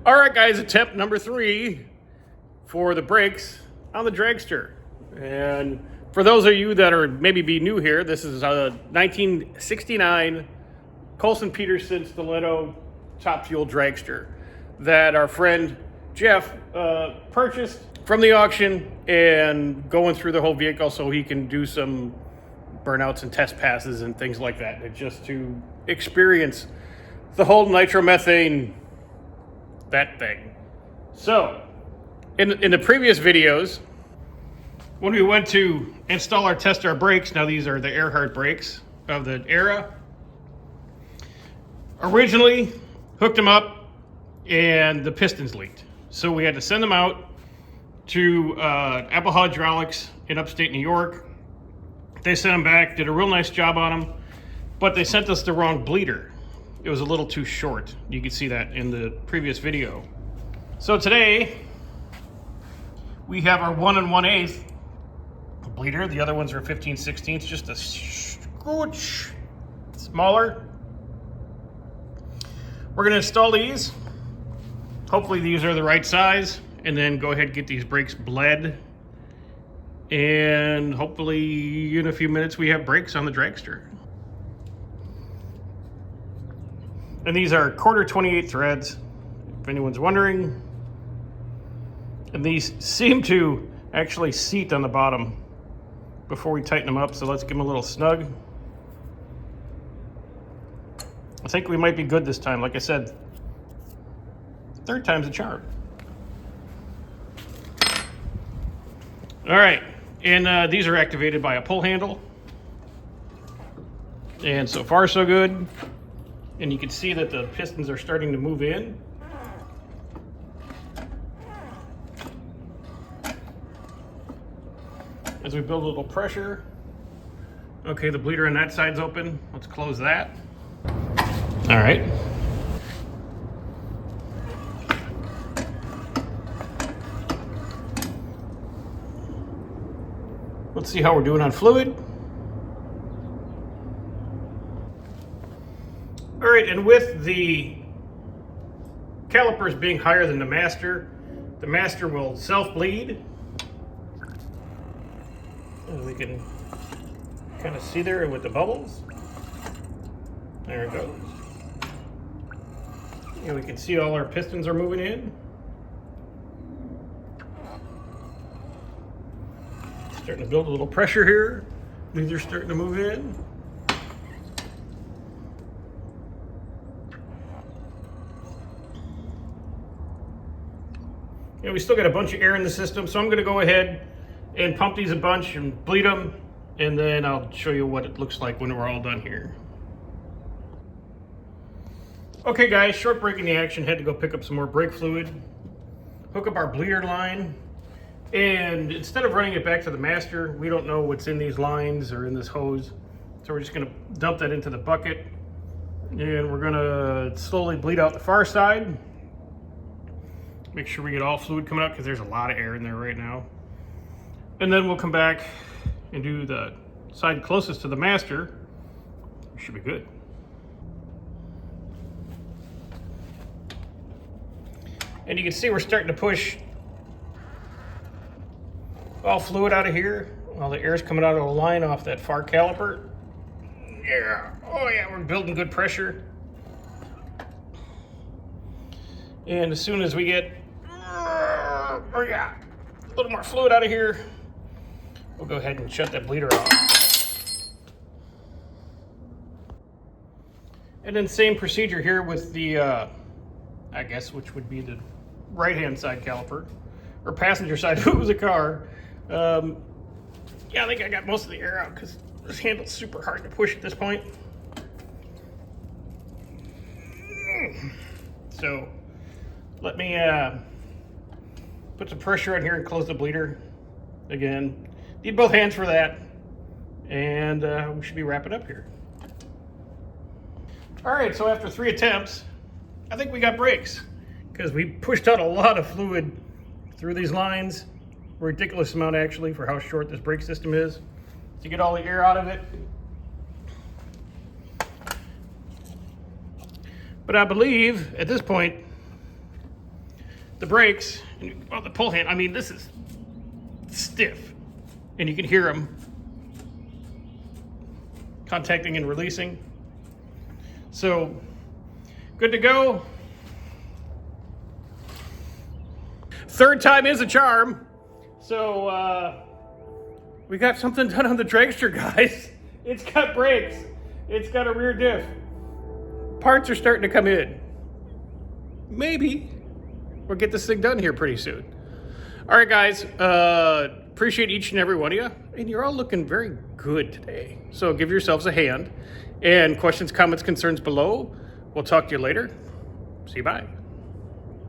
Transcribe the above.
All right, guys, attempt number 3 for the brakes on the Dragster. And for those of you that are maybe be new here, this is a 1969 Colson Peterson Stiletto top fuel Dragster that our friend Jeff purchased from the auction and going through the whole vehicle so he can do some burnouts and test passes and things like that, and just to experience the whole nitromethane, that thing. So in the previous videos, when we went to install or test our brakes, now these are the Earhart brakes of the era, originally hooked them up and the pistons leaked. So we had to send them out to Apple Hydraulics in upstate New York. They sent them back, did a real nice job on them, but they sent us the wrong bleeder. It was a little too short. You can see that in the previous video. So today, we have our 1 1/8 bleeder. The other ones are 15/16, just a scooch smaller. We're gonna install these. Hopefully these are the right size, and then go ahead and get these brakes bled. And hopefully in a few minutes we have brakes on the Dragster. And these are 1/4 28 threads, if anyone's wondering. And these seem to actually seat on the bottom before we tighten them up, so let's give them a little snug. I think we might be good this time. Like I said, 3rd time's a charm. All right, and these are activated by a pull handle. And so far so good. And you can see that the pistons are starting to move in. As we build a little pressure. Okay, the bleeder on that side's open. Let's close that. All right. Let's see how we're doing on fluid. All right, and with the calipers being higher than the master will self-bleed. As we can kind of see there with the bubbles. There it goes. And we can see all our pistons are moving in. Starting to build a little pressure here. These are starting to move in. And we still got a bunch of air in the system, so I'm going to go ahead and pump these a bunch and bleed them, and then I'll show you what it looks like when we're all done here. Okay guys, short break in the action. Had to go pick up some more brake fluid, hook up our bleeder line, and instead of running it back to the master, we don't know what's in these lines or in this hose, so we're just going to dump that into the bucket, and we're going to slowly bleed out the far side. Make sure we get all fluid coming out because there's a lot of air in there right now. And then we'll come back and do the side closest to the master. We should be good. And you can see we're starting to push all fluid out of here. All the air is coming out of the line off that far caliper. Yeah, oh yeah, we're building good pressure. And as soon as we get a little more fluid out of here, we'll go ahead and shut that bleeder off. And then same procedure here with the, I guess, which would be the right-hand side caliper, or passenger side if it was a car. Yeah, I think I got most of the air out because this handle's super hard to push at this point. So let me put some pressure on here and close the bleeder. Again, need both hands for that. And we should be wrapping up here. All right, so after 3 attempts, I think we got brakes because we pushed out a lot of fluid through these lines. A ridiculous amount actually for how short this brake system is to get all the air out of it. But I believe at this point the brakes, well, the pull hand, I mean, this is stiff. And you can hear them contacting and releasing. So, good to go. Third time is a charm. So, we got something done on the Dragster, guys. It's got brakes. It's got a rear diff. Parts are starting to come in. Maybe we'll get this thing done here pretty soon. All right, guys. Appreciate each and every one of you. And you're all looking very good today. So give yourselves a hand. And questions, comments, concerns below. We'll talk to you later. See you, bye.